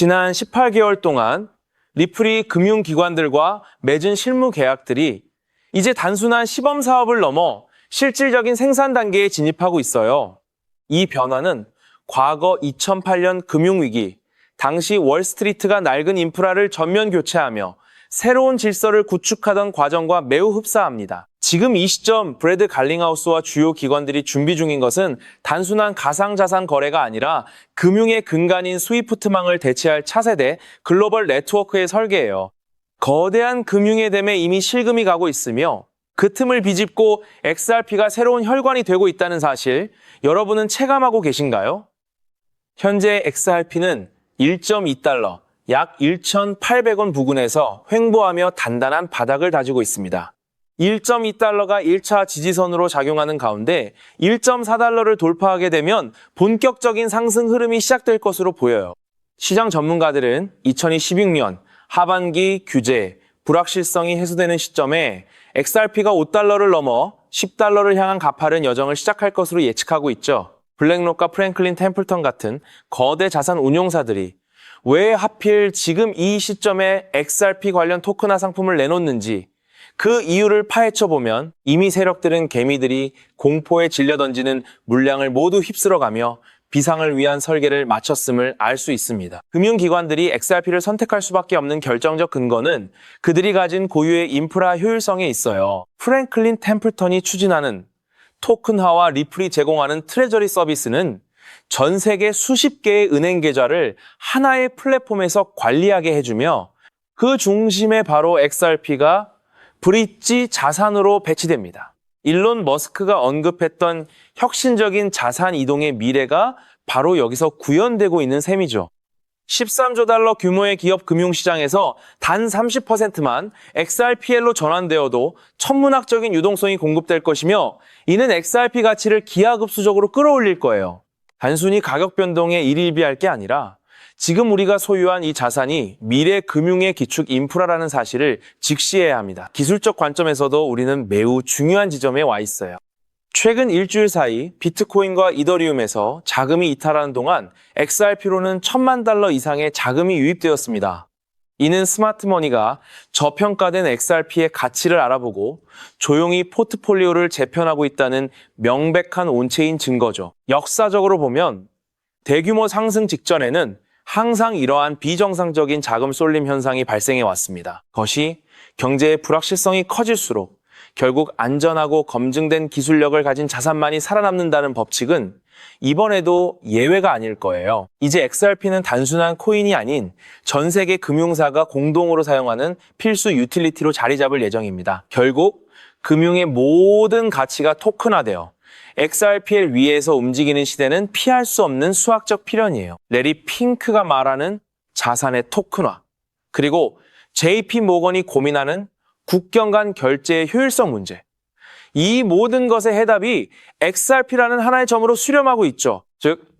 지난 18개월 동안 리플이 금융기관들과 맺은 실무 계약들이 이제 단순한 시범 사업을 넘어 실질적인 생산 단계에 진입하고 있어요. 이 변화는 과거 2008년 금융위기, 당시 월스트리트가 낡은 인프라를 전면 교체하며 새로운 질서를 구축하던 과정과 매우 흡사합니다. 지금 이 시점 브래드 갈링하우스와 주요 기관들이 준비 중인 것은 단순한 가상자산 거래가 아니라 금융의 근간인 스위프트망을 대체할 차세대 글로벌 네트워크의 설계예요. 거대한 금융의 댐에 이미 실금이 가고 있으며 그 틈을 비집고 XRP가 새로운 혈관이 되고 있다는 사실, 여러분은 체감하고 계신가요? 현재 XRP는 1.2달러, 약 1,800원 부근에서 횡보하며 단단한 바닥을 다지고 있습니다. 1.2달러가 1차 지지선으로 작용하는 가운데 1.4달러를 돌파하게 되면 본격적인 상승 흐름이 시작될 것으로 보여요. 시장 전문가들은 2026년 하반기 규제, 불확실성이 해소되는 시점에 XRP가 5달러를 넘어 10달러를 향한 가파른 여정을 시작할 것으로 예측하고 있죠. 블랙록과 프랭클린 템플턴 같은 거대 자산 운용사들이 왜 하필 지금 이 시점에 XRP 관련 토큰화 상품을 내놓는지 그 이유를 파헤쳐보면 이미 세력들은 개미들이 공포에 질려 던지는 물량을 모두 휩쓸어가며 비상을 위한 설계를 마쳤음을 알 수 있습니다. 금융기관들이 XRP를 선택할 수밖에 없는 결정적 근거는 그들이 가진 고유의 인프라 효율성에 있어요. 프랭클린 템플턴이 추진하는 토큰화와 리플이 제공하는 트레저리 서비스는 전 세계 수십 개의 은행 계좌를 하나의 플랫폼에서 관리하게 해주며 그 중심에 바로 XRP가 브릿지 자산으로 배치됩니다. 일론 머스크가 언급했던 혁신적인 자산 이동의 미래가 바로 여기서 구현되고 있는 셈이죠. 13조 달러 규모의 기업 금융시장에서 단 30%만 XRPL로 전환되어도 천문학적인 유동성이 공급될 것이며 이는 XRP 가치를 기하급수적으로 끌어올릴 거예요. 단순히 가격 변동에 일희일비할 게 아니라 지금 우리가 소유한 이 자산이 미래 금융의 기축 인프라라는 사실을 직시해야 합니다. 기술적 관점에서도 우리는 매우 중요한 지점에 와 있어요. 최근 일주일 사이 비트코인과 이더리움에서 자금이 이탈하는 동안 XRP로는 1,000만 달러 이상의 자금이 유입되었습니다. 이는 스마트머니가 저평가된 XRP의 가치를 알아보고 조용히 포트폴리오를 재편하고 있다는 명백한 온체인 증거죠. 역사적으로 보면 대규모 상승 직전에는 항상 이러한 비정상적인 자금 쏠림 현상이 발생해 왔습니다. 그것이 경제의 불확실성이 커질수록 결국 안전하고 검증된 기술력을 가진 자산만이 살아남는다는 법칙은 이번에도 예외가 아닐 거예요. 이제 XRP는 단순한 코인이 아닌 전 세계 금융사가 공동으로 사용하는 필수 유틸리티로 자리 잡을 예정입니다. 결국 금융의 모든 가치가 토큰화되어 XRPL 위에서 움직이는 시대는 피할 수 없는 수학적 필연이에요. 레리 핑크가 말하는 자산의 토큰화, 그리고 JP 모건이 고민하는 국경 간 결제의 효율성 문제. 이 모든 것의 해답이 XRP라는 하나의 점으로 수렴하고 있죠. 즉,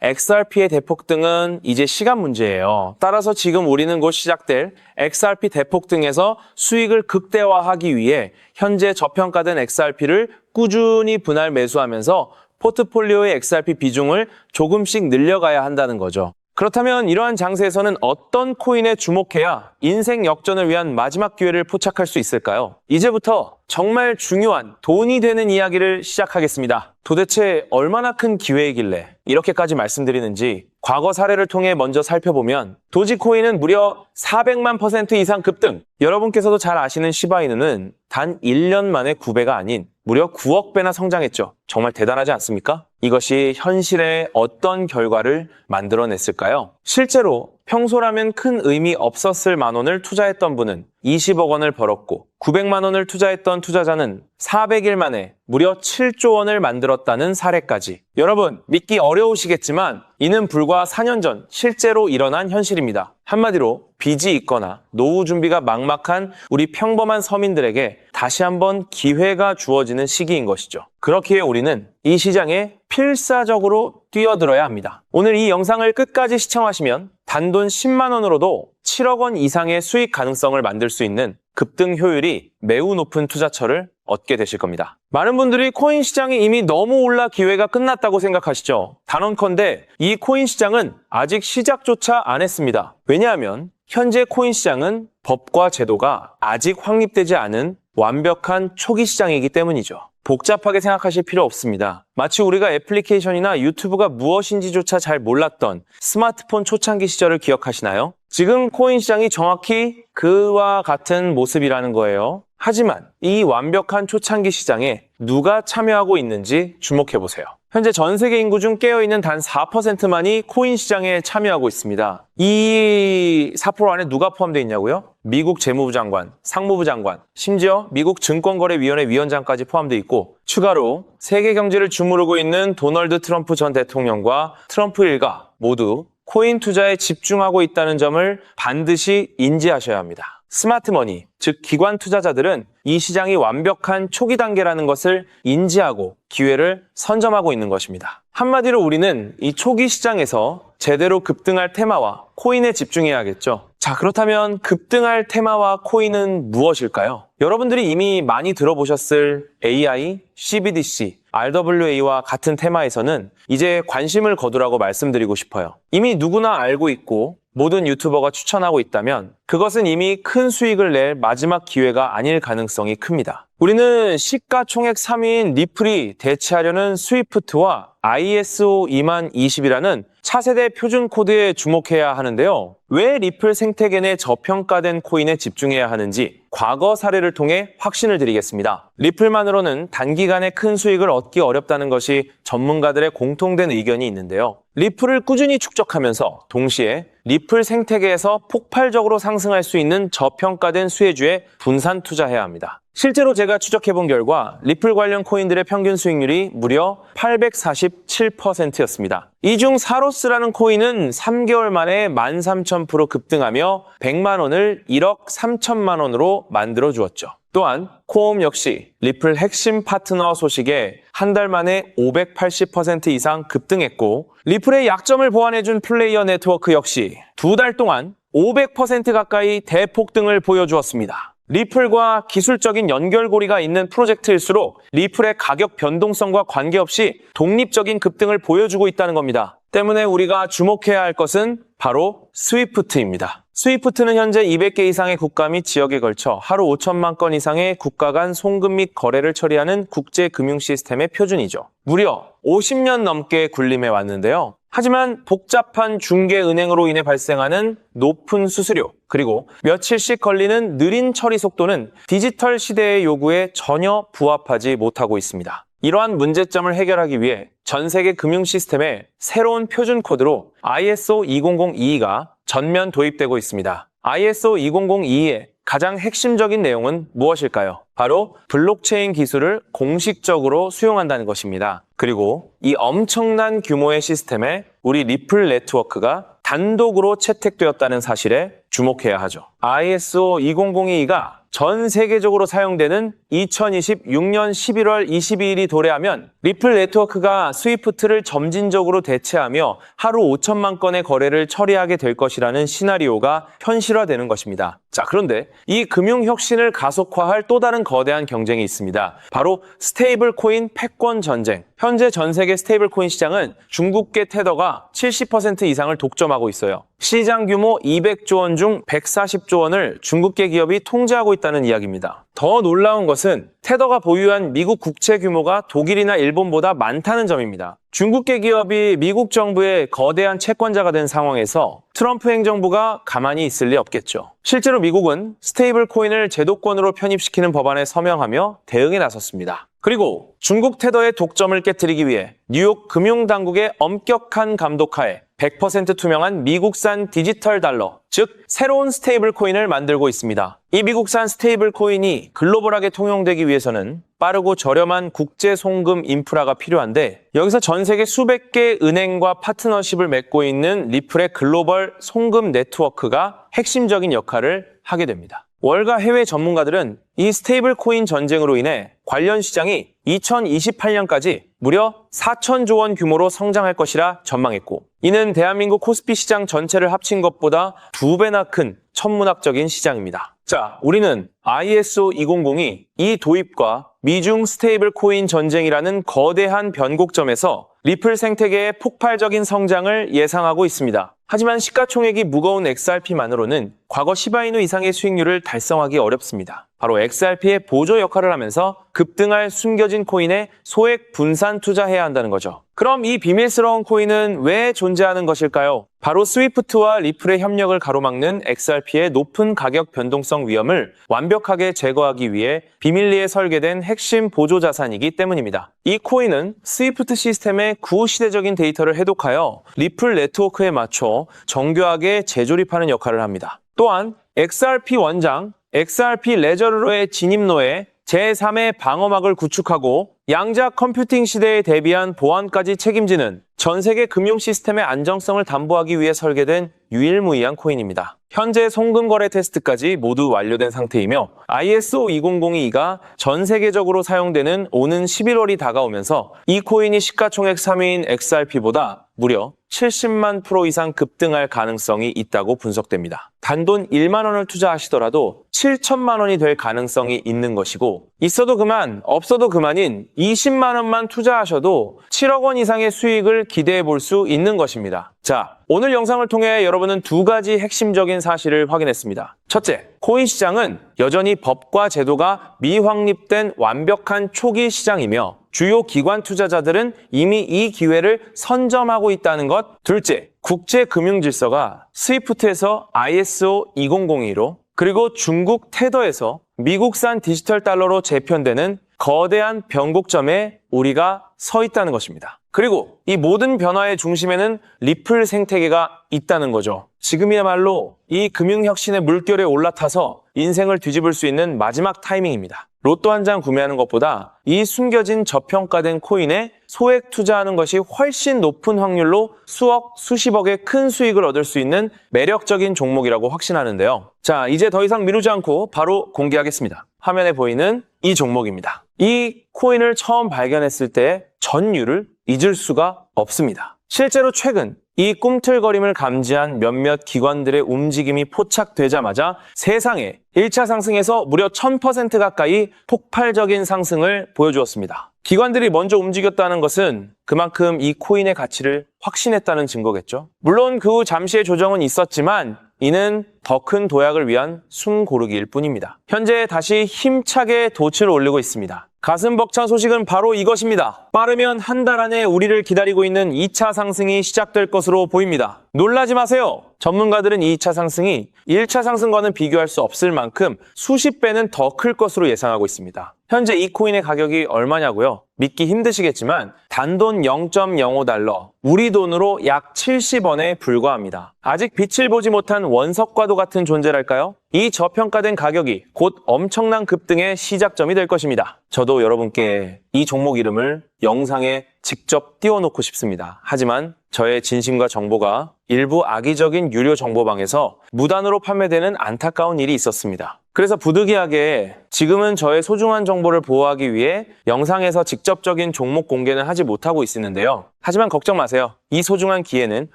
XRP의 대폭등은 이제 시간 문제예요. 따라서 지금 우리는 곧 시작될 XRP 대폭등에서 수익을 극대화하기 위해 현재 저평가된 XRP를 꾸준히 분할 매수하면서 포트폴리오의 XRP 비중을 조금씩 늘려가야 한다는 거죠. 그렇다면 이러한 장세에서는 어떤 코인에 주목해야 인생 역전을 위한 마지막 기회를 포착할 수 있을까요? 이제부터 정말 중요한 돈이 되는 이야기를 시작하겠습니다. 도대체 얼마나 큰 기회이길래 이렇게까지 말씀드리는지 과거 사례를 통해 먼저 살펴보면 도지코인은 무려 400만 % 이상 급등! 여러분께서도 잘 아시는 시바이누는 단 1년 만에 9배가 아닌 무려 9억 배나 성장했죠. 정말 대단하지 않습니까? 이것이 현실에 어떤 결과를 만들어냈을까요? 실제로 평소라면 큰 의미 없었을 만 원을 투자했던 분은 20억 원을 벌었고 900만 원을 투자했던 투자자는 400일 만에 무려 7조 원을 만들었다는 사례까지. 여러분, 믿기 어려우시겠지만 이는 불과 4년 전 실제로 일어난 현실입니다. 한마디로 빚이 있거나 노후 준비가 막막한 우리 평범한 서민들에게 다시 한번 기회가 주어지는 시기인 것이죠. 그렇기에 우리는 이 시장에 필사적으로 뛰어들어야 합니다. 오늘 이 영상을 끝까지 시청하시면 단돈 10만 원으로도 7억 원 이상의 수익 가능성을 만들 수 있는 급등 효율이 매우 높은 투자처를 얻게 되실 겁니다. 많은 분들이 코인 시장이 이미 너무 올라 기회가 끝났다고 생각하시죠? 단언컨대 이 코인 시장은 아직 시작조차 안 했습니다. 왜냐하면 현재 코인 시장은 법과 제도가 아직 확립되지 않은 완벽한 초기 시장이기 때문이죠. 복잡하게 생각하실 필요 없습니다. 마치 우리가 애플리케이션이나 유튜브가 무엇인지조차 잘 몰랐던 스마트폰 초창기 시절을 기억하시나요? 지금 코인 시장이 정확히 그와 같은 모습이라는 거예요. 하지만 이 완벽한 초창기 시장에 누가 참여하고 있는지 주목해보세요. 현재 전 세계 인구 중 깨어있는 단 4%만이 코인 시장에 참여하고 있습니다. 이 4% 안에 누가 포함되어 있냐고요? 미국 재무부 장관, 상무부 장관, 심지어 미국 증권거래위원회 위원장까지 포함되어 있고 추가로 세계 경제를 주무르고 있는 도널드 트럼프 전 대통령과 트럼프 일가 모두 코인 투자에 집중하고 있다는 점을 반드시 인지하셔야 합니다. 스마트머니, 즉 기관 투자자들은 이 시장이 완벽한 초기 단계라는 것을 인지하고 기회를 선점하고 있는 것입니다. 한마디로 우리는 이 초기 시장에서 제대로 급등할 테마와 코인에 집중해야겠죠. 자, 그렇다면 급등할 테마와 코인은 무엇일까요? 여러분들이 이미 많이 들어보셨을 AI, CBDC, RWA와 같은 테마에서는 이제 관심을 거두라고 말씀드리고 싶어요. 이미 누구나 알고 있고 모든 유튜버가 추천하고 있다면 그것은 이미 큰 수익을 낼 마지막 기회가 아닐 가능성이 큽니다. 우리는 시가총액 3위인 리플이 대체하려는 스위프트와 ISO 20020이라는 차세대 표준 코드에 주목해야 하는데요. 왜 리플 생태계 내 저평가된 코인에 집중해야 하는지 과거 사례를 통해 확신을 드리겠습니다. 리플만으로는 단기간에 큰 수익을 얻기 어렵다는 것이 전문가들의 공통된 의견이 있는데요. 리플을 꾸준히 축적하면서 동시에 리플 생태계에서 폭발적으로 상승할 수 있는 저평가된 수혜주에 분산 투자해야 합니다. 실제로 제가 추적해본 결과 리플 관련 코인들의 평균 수익률이 무려 847%였습니다. 이 중 사로스라는 코인은 3개월 만에 13,000% 급등하며 100만 원을 1억 3천만 원으로 만들어 주었죠. 또한 코옴 역시 리플 핵심 파트너 소식에 한 달 만에 580% 이상 급등했고 리플의 약점을 보완해준 플레이어 네트워크 역시 두 달 동안 500% 가까이 대폭등을 보여주었습니다. 리플과 기술적인 연결고리가 있는 프로젝트일수록 리플의 가격 변동성과 관계없이 독립적인 급등을 보여주고 있다는 겁니다. 때문에 우리가 주목해야 할 것은 바로 스위프트입니다. 스위프트는 현재 200개 이상의 국가 및 지역에 걸쳐 하루 5천만 건 이상의 국가 간 송금 및 거래를 처리하는 국제 금융 시스템의 표준이죠. 무려 50년 넘게 군림해 왔는데요. 하지만 복잡한 중개은행으로 인해 발생하는 높은 수수료, 그리고 며칠씩 걸리는 느린 처리 속도는 디지털 시대의 요구에 전혀 부합하지 못하고 있습니다. 이러한 문제점을 해결하기 위해 전 세계 금융 시스템에 새로운 표준 코드로 ISO 20022가 전면 도입되고 있습니다. ISO 20022의 가장 핵심적인 내용은 무엇일까요? 바로 블록체인 기술을 공식적으로 수용한다는 것입니다. 그리고 이 엄청난 규모의 시스템에 우리 리플 네트워크가 단독으로 채택되었다는 사실에 주목해야 하죠. ISO 20022가 전 세계적으로 사용되는 2026년 11월 22일이 도래하면 리플 네트워크가 스위프트를 점진적으로 대체하며 하루 5천만 건의 거래를 처리하게 될 것이라는 시나리오가 현실화되는 것입니다. 자, 그런데 이 금융 혁신을 가속화할 또 다른 거대한 경쟁이 있습니다. 바로 스테이블 코인 패권 전쟁. 현재 전 세계 스테이블 코인 시장은 중국계 테더가 70% 이상을 독점하고 있어요. 시장 규모 200조 원 중 140조 원을 중국계 기업이 통제하고 있다는 이야기입니다. 더 놀라운 것은 테더가 보유한 미국 국채 규모가 독일이나 일본보다 많다는 점입니다. 중국계 기업이 미국 정부의 거대한 채권자가 된 상황에서 트럼프 행정부가 가만히 있을 리 없겠죠. 실제로 미국은 스테이블 코인을 제도권으로 편입시키는 법안에 서명하며 대응에 나섰습니다. 그리고 중국 테더의 독점을 깨뜨리기 위해 뉴욕 금융당국의 엄격한 감독하에 100% 투명한 미국산 디지털 달러, 즉 새로운 스테이블 코인을 만들고 있습니다. 이 미국산 스테이블 코인이 글로벌하게 통용되기 위해서는 빠르고 저렴한 국제 송금 인프라가 필요한데 여기서 전 세계 수백 개 은행과 파트너십을 맺고 있는 리플의 글로벌 송금 네트워크가 핵심적인 역할을 하게 됩니다. 월가 해외 전문가들은 이 스테이블 코인 전쟁으로 인해 관련 시장이 2028년까지 무려 4천조 원 규모로 성장할 것이라 전망했고, 이는 대한민국 코스피 시장 전체를 합친 것보다 2배나 큰 천문학적인 시장입니다. 자, 우리는 ISO 2002 이 도입과 미중 스테이블 코인 전쟁이라는 거대한 변곡점에서 리플 생태계의 폭발적인 성장을 예상하고 있습니다. 하지만 시가총액이 무거운 XRP만으로는 과거 시바이누 이상의 수익률을 달성하기 어렵습니다. 바로 XRP의 보조 역할을 하면서 급등할 숨겨진 코인에 소액 분산 투자해야 한다는 거죠. 그럼 이 비밀스러운 코인은 왜 존재하는 것일까요? 바로 스위프트와 리플의 협력을 가로막는 XRP의 높은 가격 변동성 위험을 완벽하게 제거하기 위해 비밀리에 설계된 핵심 보조 자산이기 때문입니다. 이 코인은 스위프트 시스템의 구시대적인 데이터를 해독하여 리플 네트워크에 맞춰 정교하게 재조립하는 역할을 합니다. 또한 XRP 원장, XRP 레저러의 진입로에 제3의 방어막을 구축하고 양자 컴퓨팅 시대에 대비한 보안까지 책임지는 전 세계 금융 시스템의 안정성을 담보하기 위해 설계된 유일무이한 코인입니다. 현재 송금 거래 테스트까지 모두 완료된 상태이며 ISO 2002가 전 세계적으로 사용되는 오는 11월이 다가오면서 이 코인이 시가총액 3위인 XRP보다 무려 70만 프로 이상 급등할 가능성이 있다고 분석됩니다. 단돈 1만 원을 투자하시더라도 7천만 원이 될 가능성이 있는 것이고, 있어도 그만, 없어도 그만인 20만 원만 투자하셔도 7억 원 이상의 수익을 기대해 볼 수 있는 것입니다. 자, 오늘 영상을 통해 여러분은 두 가지 핵심적인 사실을 확인했습니다. 첫째, 코인 시장은 여전히 법과 제도가 미확립된 완벽한 초기 시장이며 주요 기관 투자자들은 이미 이 기회를 선점하고 있다는 것. 둘째, 국제 금융 질서가 스위프트에서 ISO 2002로 그리고 중국 테더에서 미국산 디지털 달러로 재편되는 거대한 변곡점에 우리가 서 있다는 것입니다. 그리고 이 모든 변화의 중심에는 리플 생태계가 있다는 거죠. 지금이야말로 이 금융혁신의 물결에 올라타서 인생을 뒤집을 수 있는 마지막 타이밍입니다. 로또 한 장 구매하는 것보다 이 숨겨진 저평가된 코인에 소액 투자하는 것이 훨씬 높은 확률로 수억, 수십억의 큰 수익을 얻을 수 있는 매력적인 종목이라고 확신하는데요. 자, 이제 더 이상 미루지 않고 바로 공개하겠습니다. 화면에 보이는 이 종목입니다. 이 코인을 처음 발견했을 때 전율을 잊을 수가 없습니다. 실제로 최근 이 꿈틀거림을 감지한 몇몇 기관들의 움직임이 포착되자마자 세상에 1차 상승에서 무려 1000% 가까이 폭발적인 상승을 보여주었습니다. 기관들이 먼저 움직였다는 것은 그만큼 이 코인의 가치를 확신했다는 증거겠죠. 물론 그 후 잠시의 조정은 있었지만 이는 더 큰 도약을 위한 숨고르기일 뿐입니다. 현재 다시 힘차게 돛을 올리고 있습니다. 가슴 벅찬 소식은 바로 이것입니다. 빠르면 한 달 안에 우리를 기다리고 있는 2차 상승이 시작될 것으로 보입니다. 놀라지 마세요. 전문가들은 2차 상승이 1차 상승과는 비교할 수 없을 만큼 수십 배는 더 클 것으로 예상하고 있습니다. 현재 이 코인의 가격이 얼마냐고요? 믿기 힘드시겠지만 단돈 0.05달러, 우리 돈으로 약 70원에 불과합니다. 아직 빛을 보지 못한 원석과도 같은 존재랄까요? 이 저평가된 가격이 곧 엄청난 급등의 시작점이 될 것입니다. 저도 여러분께 이 종목 이름을 영상에 직접 띄워놓고 싶습니다. 하지만 저의 진심과 정보가 일부 악의적인 유료 정보방에서 무단으로 판매되는 안타까운 일이 있었습니다. 그래서 부득이하게 지금은 저의 소중한 정보를 보호하기 위해 영상에서 직접적인 종목 공개는 하지 못하고 있었는데요. 하지만 걱정 마세요. 이 소중한 기회는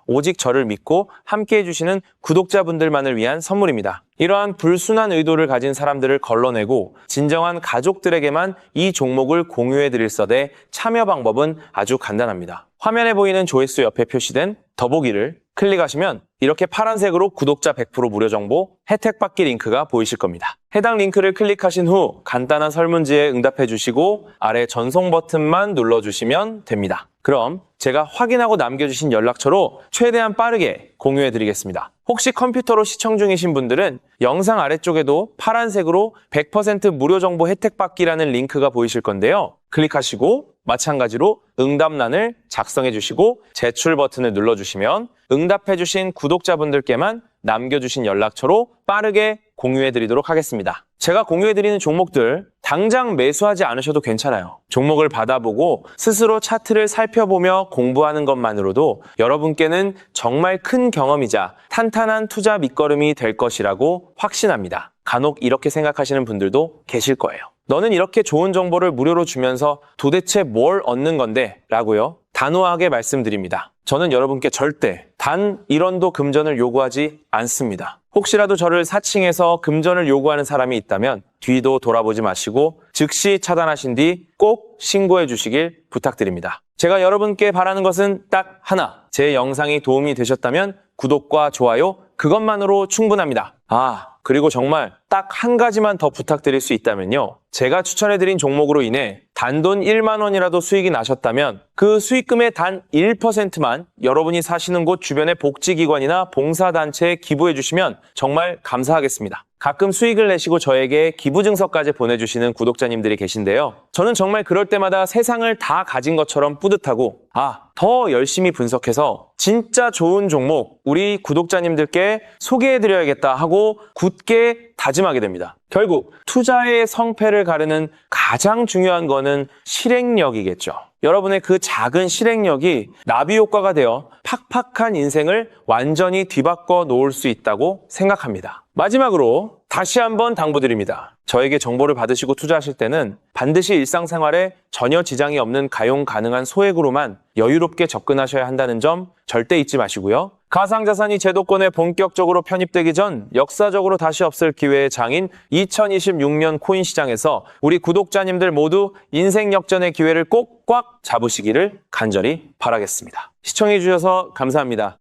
오직 저를 믿고 함께 해주시는 구독자분들만을 위한 선물입니다. 이러한 불순한 의도를 가진 사람들을 걸러내고 진정한 가족들에게만 이 종목을 공유해드릴 서대 참여 방법은 아주 간단합니다. 화면에 보이는 조회수 옆에 표시된 더보기를 클릭하시면 이렇게 파란색으로 구독자 100% 무료 정보 혜택 받기 링크가 보이실 겁니다. 해당 링크를 클릭하신 후 간단한 설문지에 응답해 주시고 아래 전송 버튼만 눌러주시면 됩니다. 그럼 제가 확인하고 남겨주신 연락처로 최대한 빠르게 공유해 드리겠습니다. 혹시 컴퓨터로 시청 중이신 분들은 영상 아래쪽에도 파란색으로 100% 무료 정보 혜택 받기라는 링크가 보이실 건데요. 클릭하시고 마찬가지로 응답란을 작성해 주시고 제출 버튼을 눌러주시면 응답해 주신 구독자분들께만 남겨주신 연락처로 빠르게 공유해 드리도록 하겠습니다. 제가 공유해 드리는 종목들 당장 매수하지 않으셔도 괜찮아요. 종목을 받아보고 스스로 차트를 살펴보며 공부하는 것만으로도 여러분께는 정말 큰 경험이자 탄탄한 투자 밑거름이 될 것이라고 확신합니다. 간혹 이렇게 생각하시는 분들도 계실 거예요. 너는 이렇게 좋은 정보를 무료로 주면서 도대체 뭘 얻는 건데? 라고요. 단호하게 말씀드립니다. 저는 여러분께 절대 단 1원도 금전을 요구하지 않습니다. 혹시라도 저를 사칭해서 금전을 요구하는 사람이 있다면 뒤도 돌아보지 마시고 즉시 차단하신 뒤 꼭 신고해 주시길 부탁드립니다. 제가 여러분께 바라는 것은 딱 하나. 제 영상이 도움이 되셨다면 구독과 좋아요 그것만으로 충분합니다. 그리고 정말 딱 한 가지만 더 부탁드릴 수 있다면요. 제가 추천해드린 종목으로 인해 단돈 1만 원이라도 수익이 나셨다면 그 수익금의 단 1%만 여러분이 사시는 곳 주변의 복지기관이나 봉사단체에 기부해 주시면 정말 감사하겠습니다. 가끔 수익을 내시고 저에게 기부증서까지 보내주시는 구독자님들이 계신데요. 저는 정말 그럴 때마다 세상을 다 가진 것처럼 뿌듯하고 더 열심히 분석해서 진짜 좋은 종목 우리 구독자님들께 소개해드려야겠다 하고 굳게 다짐하게 됩니다. 결국 투자의 성패를 가르는 가장 중요한 거는 실행력이겠죠. 여러분의 그 작은 실행력이 나비 효과가 되어 팍팍한 인생을 완전히 뒤바꿔 놓을 수 있다고 생각합니다. 마지막으로 다시 한번 당부드립니다. 저에게 정보를 받으시고 투자하실 때는 반드시 일상생활에 전혀 지장이 없는 가용 가능한 소액으로만 여유롭게 접근하셔야 한다는 점 절대 잊지 마시고요. 가상자산이 제도권에 본격적으로 편입되기 전 역사적으로 다시 없을 기회의 장인 2026년 코인 시장에서 우리 구독자님들 모두 인생 역전의 기회를 꼭 꽉 잡으시기를 간절히 바라겠습니다. 시청해주셔서 감사합니다.